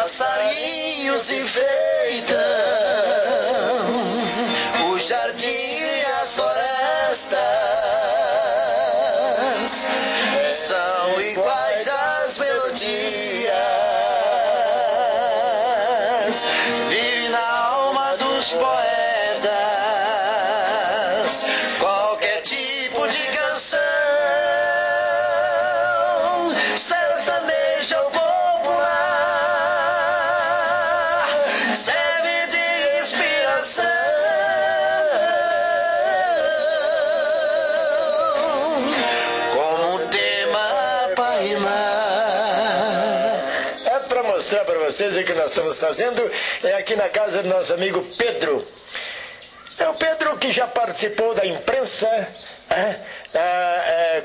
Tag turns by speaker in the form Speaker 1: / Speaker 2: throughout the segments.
Speaker 1: passarinhos enfeitam o jardim e as florestas, são iguais às melodias, vive na alma dos poetas, qualquer tipo de canção, sertaneja ou popular, serve de inspiração. Mostrar para vocês o que nós estamos fazendo é aqui na casa do nosso amigo Pedro. É o Pedro que já participou da imprensa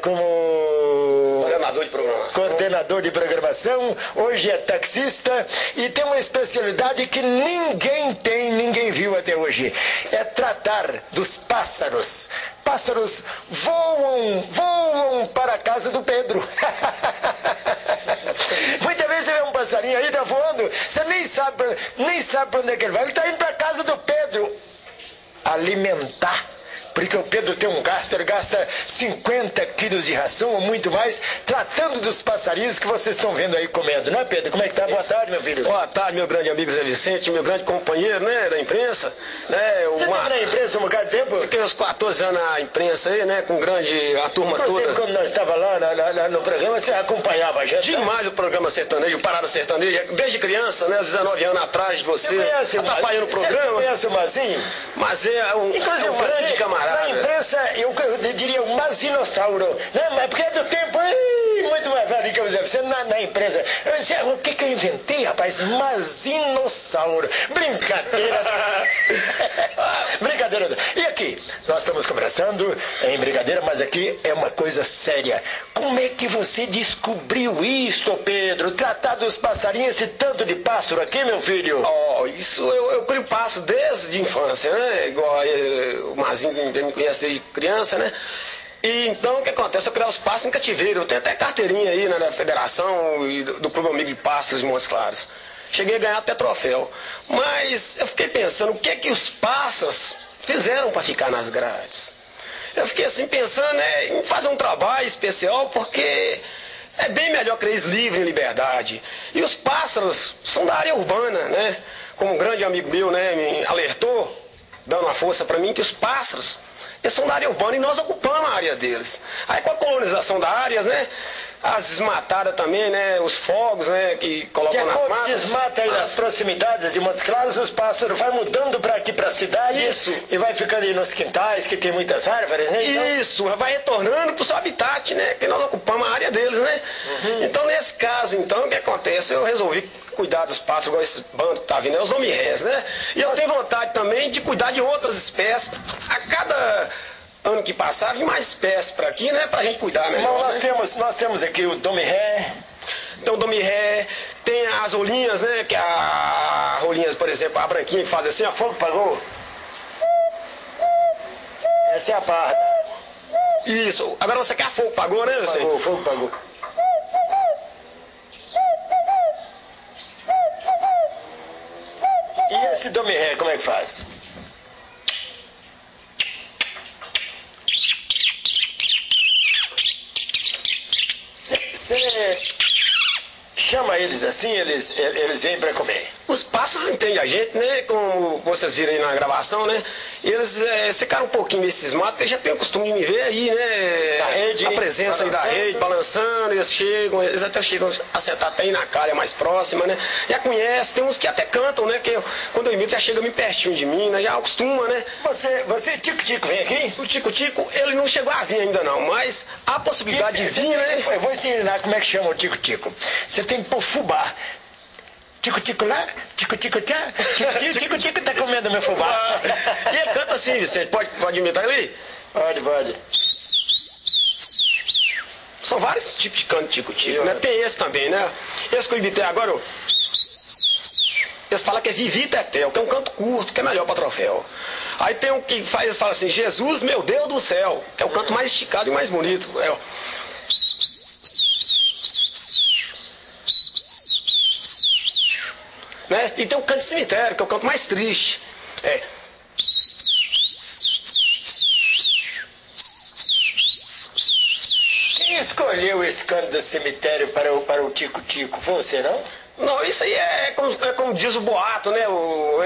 Speaker 1: como coordenador de programação, hoje é taxista e tem uma especialidade que ninguém viu até hoje, é tratar dos pássaros. Pássaros voam para a casa do Pedro. Muitas vezes você vê um passarinho aí, tá voando, você nem sabe para onde é que ele vai. Ele está indo para a casa do Pedro alimentar. Porque o Pedro tem um gasto, ele gasta 50 quilos de ração ou muito mais, tratando dos passarinhos que vocês estão vendo aí comendo, né, Pedro? Como é que tá? Boa tarde, meu filho.
Speaker 2: Boa tarde, meu grande amigo Zé Vicente, meu grande companheiro, né, da imprensa. Né,
Speaker 1: você esteve na imprensa um bocado de tempo?
Speaker 2: Fiquei uns 14 anos na imprensa aí, né, com a turma toda.
Speaker 1: Quando nós estávamos lá no programa, você acompanhava a gente?
Speaker 2: Demais o programa sertanejo, o Parada Sertaneja, desde criança, né, aos 19 anos atrás de você atrapalhando o programa.
Speaker 1: Você conhece o Mazinho?
Speaker 2: Mazinho é um grande camarada.
Speaker 1: Na imprensa, eu diria um mazinossauro, né? Mas porque é do tempo muito mais velho que você na imprensa. Eu disse, o que eu inventei, rapaz? Mazinossauro. Brincadeira. Brincadeira. E aqui, nós estamos conversando em brincadeira, mas aqui é uma coisa séria. Como é que você descobriu isto, Pedro? Tratar dos passarinhos, esse tanto de pássaro aqui, meu filho?
Speaker 2: Oh, isso eu crio pássaro desde a infância, né? Igual o Mazinho me conhece desde criança, né? E então o que acontece? Eu criar os pássaros em cativeiro. Eu tenho até carteirinha aí, né, da federação e do Clube Amigo de Pássaros de Montes Claros. Cheguei a ganhar até troféu. Mas eu fiquei pensando, o que é que os pássaros fizeram para ficar nas grades? Eu fiquei assim pensando, né, em fazer um trabalho especial, porque é bem melhor que eles livres em liberdade. E os pássaros são da área urbana, né? Como um grande amigo meu, né, me alertou, dando uma força para mim, que os pássaros, eles são da área urbana e nós ocupamos a área deles. Aí com a colonização das áreas, né, as desmatadas também, né, os fogos, né, que colocam nas matas.
Speaker 1: Desmata aí nas proximidades de Montes Claros, os pássaros vai mudando para aqui para a cidade.
Speaker 2: Isso.
Speaker 1: E vai ficando aí nos quintais, que tem muitas árvores, né? Então...
Speaker 2: Isso, vai retornando para o seu habitat, né, que nós ocupamos a área deles, né. Então nesse caso, então, o que acontece? Eu resolvi cuidar dos pássaros, igual esse bando que tá vindo, é os nome-rés, né. E eu tenho vontade também de cuidar de outras espécies. A cada ano que passava, e mais espécies para aqui, né, pra gente cuidar melhor.
Speaker 1: Mas nós temos aqui o dome-ré.
Speaker 2: Então o dome-ré, tem as rolinhas, né, que a rolinhas, por exemplo, a branquinha que faz assim, ó.
Speaker 1: Fogo pagou? Essa é a parda.
Speaker 2: Isso. Agora você quer a fogo pagou, né?
Speaker 1: Pagou, fogo pagou. E esse dome-ré, como é que faz? Você chama eles assim, eles vêm para comer.
Speaker 2: Os pássaros entendem a gente, né? Como vocês viram aí na gravação, né? Eles ficaram um pouquinho nesses matos, porque já tem o costume de me ver aí, né?
Speaker 1: Da rede,
Speaker 2: a presença aí da rede, balançando, eles até chegam a sentar até aí na calha mais próxima, né? Já conhece, tem uns que até cantam, né? Que quando eu imito já chega bem pertinho de mim, né? Já acostuma, né?
Speaker 1: Você Tico-Tico, vem aqui?
Speaker 2: O Tico-Tico, ele não chegou a vir ainda não, mas a possibilidade de vir, né?
Speaker 1: Eu vou ensinar como é que chama o Tico-Tico. Você tem que pôr fubá. Tico-tico lá, tico-tico cá, tico-tico tá comendo meu fubá.
Speaker 2: E ele canta assim, Vicente, pode imitar ele?
Speaker 1: Pode.
Speaker 2: São vários tipos de canto de tico-tico, né? Tem esse também, né? Esse que eu imitei agora, eles falam que é Vivi Tetel, que é um canto curto, que é melhor para troféu. Aí tem um que fala assim, Jesus, meu Deus do céu, que é o canto mais esticado e mais bonito. né? E tem o canto de cemitério, que é o canto mais triste. É.
Speaker 1: Quem escolheu esse canto do cemitério para o Tico-Tico? Foi você, não?
Speaker 2: Não, isso aí é como diz o boato, né?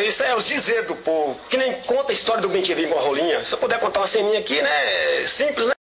Speaker 2: Isso é os dizeres do povo. Que nem conta a história do Ben-Te-Vi com a rolinha. Se eu puder contar uma ceninha aqui, né? Simples, né?